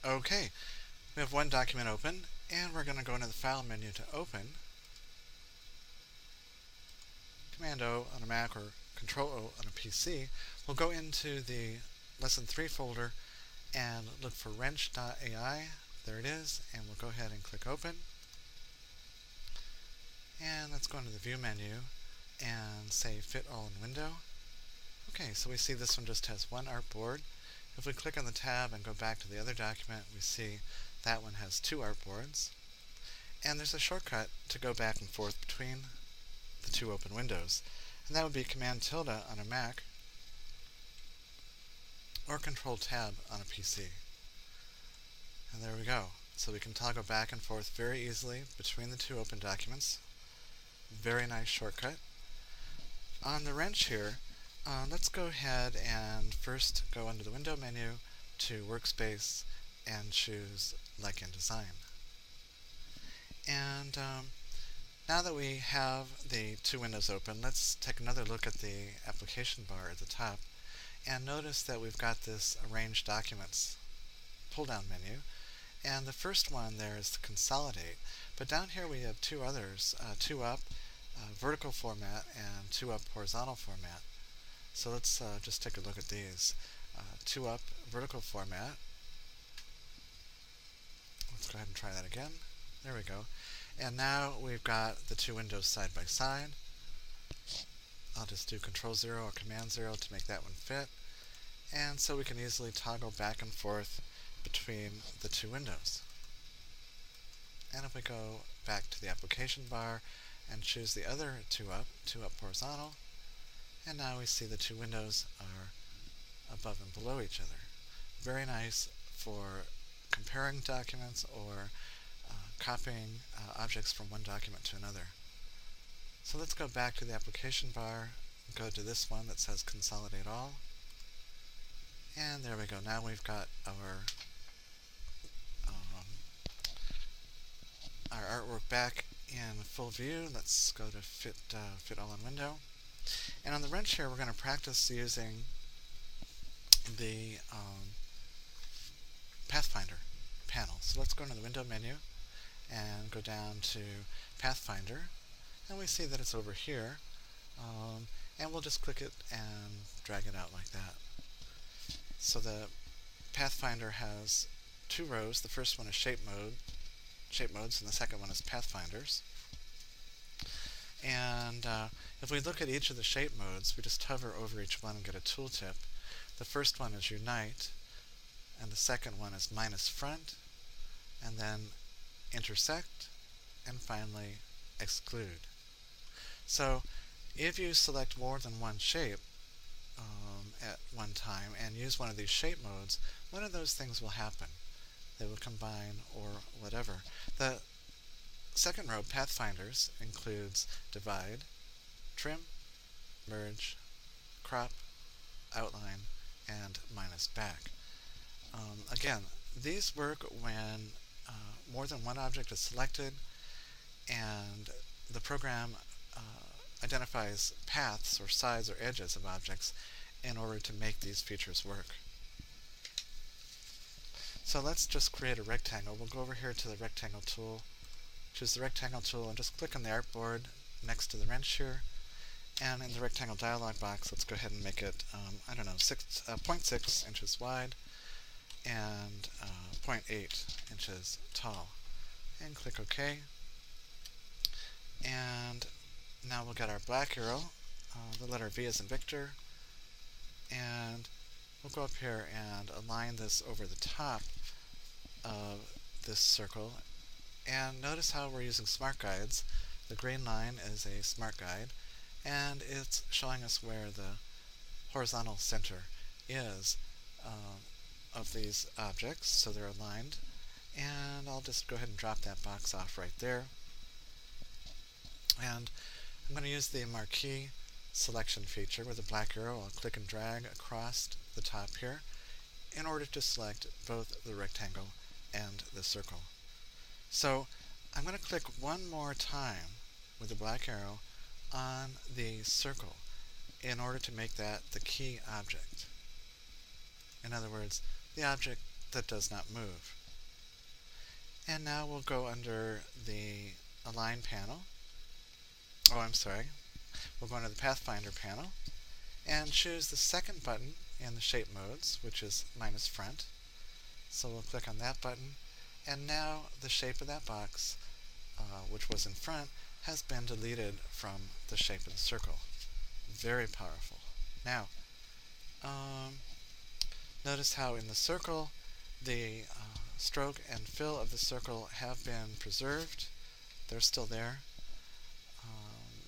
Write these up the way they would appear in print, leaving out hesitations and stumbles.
Okay, we have one document open, and we're going to go into the File menu to open. Command O on a Mac or Control O on a PC. We'll go into the Lesson 3 folder and look for wrench.ai. There it is, and we'll go ahead and click Open. And let's go into the View menu and say Fit All in Window. Okay, so we see this one just has one artboard. If we click on the tab and go back to the other document, we see that one has two artboards. And there's a shortcut to go back and forth between the two open windows. And that would be Command tilde on a Mac or Control Tab on a PC. And there we go. So we can toggle back and forth very easily between the two open documents. Very nice shortcut. On the wrench here, let's go ahead and first go under the Window menu to Workspace and choose Like InDesign. And now that we have the two windows open, let's take another look at the application bar at the top and notice that we've got this Arrange Documents pull-down menu. And the first one there is to consolidate, but down here we have two others, two up, vertical format, and two up horizontal format. So let's just take a look at these. Two up vertical format. Let's go ahead and try that again. There we go. And now we've got the two windows side by side. I'll just do Control 0 or Command 0 to make that one fit. And so we can easily toggle back and forth between the two windows. And if we go back to the application bar and choose the other two up horizontal, and now we see the two windows are above and below each other. Very nice for comparing documents or copying objects from one document to another. So let's go back to the application bar, go to this one that says Consolidate All, and there we go. Now we've got our artwork back in full view. Let's go to Fit All in Window. And on the wrench here, we're going to practice using the Pathfinder panel. So let's go into the Window menu and go down to Pathfinder. And we see that it's over here. And we'll just click it and drag it out like that. So the Pathfinder has two rows. The first one is shape modes, and the second one is Pathfinders. And if we look at each of the shape modes, we just hover over each one and get a tooltip. The first one is Unite, and the second one is minus front, and then intersect, and finally exclude. So if you select more than one shape at one time and use one of these shape modes, one of those things will happen. They will combine or whatever. The second row, Pathfinders, includes divide, trim, merge, crop, outline, and minus back. Again, these work when more than one object is selected and the program identifies paths or sides or edges of objects in order to make these features work. So let's just create a rectangle. We'll go over here to the Rectangle tool, choose the Rectangle tool, and just click on the artboard next to the wrench here. And in the Rectangle dialog box, let's go ahead and make it, 0.6 inches wide and 0.8 inches tall. And click OK. And now we'll get our black arrow, the letter V as in Victor, and we'll go up here and align this over the top of this circle. And notice how we're using smart guides. The green line is a smart guide, and it's showing us where the horizontal center is of these objects, so they're aligned. And I'll just go ahead and drop that box off right there. And I'm going to use the Marquee Selection feature with the black arrow. I'll click and drag across the top here in order to select both the rectangle and the circle. So I'm going to click one more time with the black arrow on the circle in order to make that the key object. In other words, the object that does not move. And now we'll go under the Align panel. Oh, I'm sorry. We'll go under the Pathfinder panel and choose the second button in the shape modes, which is minus front. So we'll click on that button, and now the shape of that box, which was in front, has been deleted from the shape of the circle. Very powerful. Now, notice how in the circle, the stroke and fill of the circle have been preserved. They're still there.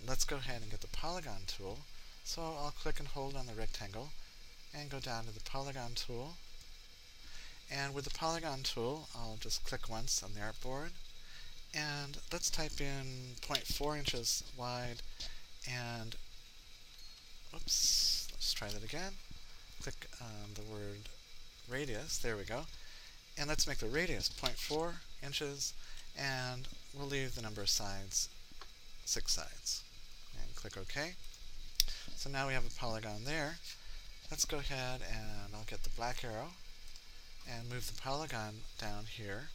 Let's go ahead and get the Polygon Tool. So I'll click and hold on the rectangle and go down to the Polygon Tool. And with the Polygon Tool, I'll just click once on the artboard. And let's type in 0.4 inches wide and, oops, let's try that again. Click on the word radius, there we go. And let's make the radius 0.4 inches, and we'll leave the number of sides 6 sides. And click OK. So now we have a polygon there. Let's go ahead and I'll get the black arrow and move the polygon down here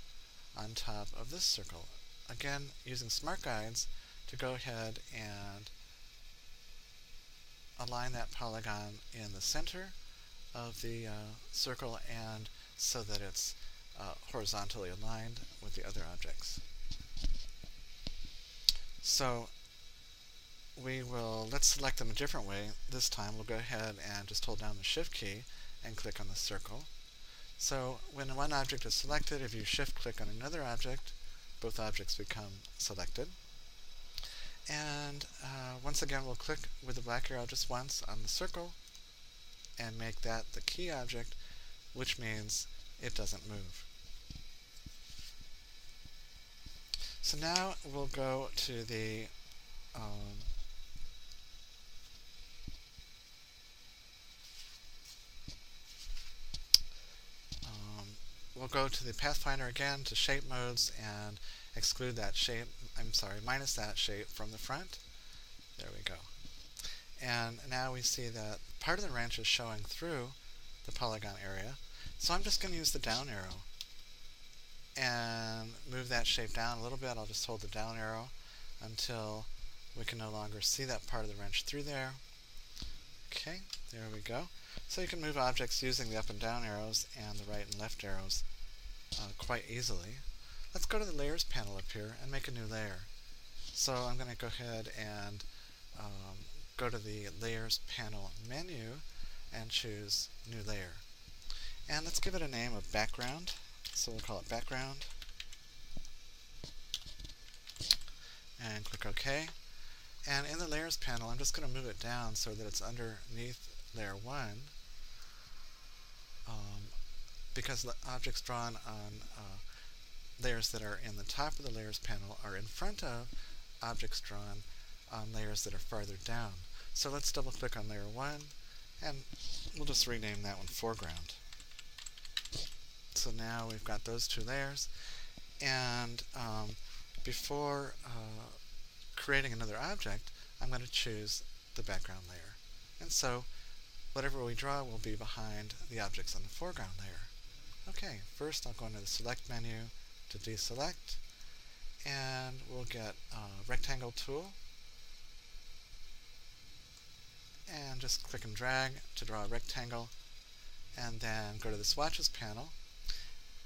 on top of this circle. Again, using Smart Guides to go ahead and align that polygon in the center of the circle, and so that it's horizontally aligned with the other objects. So let's select them a different way. This time we'll go ahead and just hold down the Shift key and click on the circle. So when one object is selected, if you Shift click on another object, both objects become selected. And once again, we'll click with the black arrow just once on the circle and make that the key object, which means it doesn't move. So now we'll go to the Pathfinder again, to shape modes, and exclude that shape, minus that shape from the front. There we go. And now we see that part of the wrench is showing through the polygon area. So I'm just going to use the down arrow and move that shape down a little bit. I'll just hold the down arrow until we can no longer see that part of the wrench through there. Okay, there we go. So you can move objects using the up and down arrows and the right and left arrows quite easily. Let's go to the Layers panel up here and make a new layer. So I'm going to go ahead and go to the Layers panel menu and choose New Layer. And let's give it a name of Background. So we'll call it Background. And click OK. And in the Layers panel, I'm just going to move it down so that it's underneath Layer 1. Because the objects drawn on layers that are in the top of the Layers panel are in front of objects drawn on layers that are farther down. So let's double click on Layer 1, and we'll just rename that one Foreground. So now we've got those two layers, and before creating another object, I'm going to choose the background layer. And so whatever we draw will be behind the objects on the foreground layer. Okay, first I'll go into the Select menu to deselect, and we'll get Rectangle tool, and just click and drag to draw a rectangle, and then go to the Swatches panel.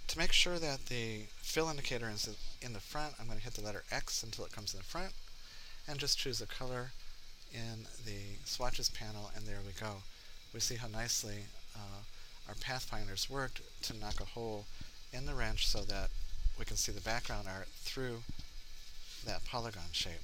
To make sure that the fill indicator is in the front, I'm going to hit the letter X until it comes in the front, and just choose a color in the Swatches panel, and there we go. We see how nicely our Pathfinders worked to knock a hole in the wrench so that we can see the background art through that polygon shape.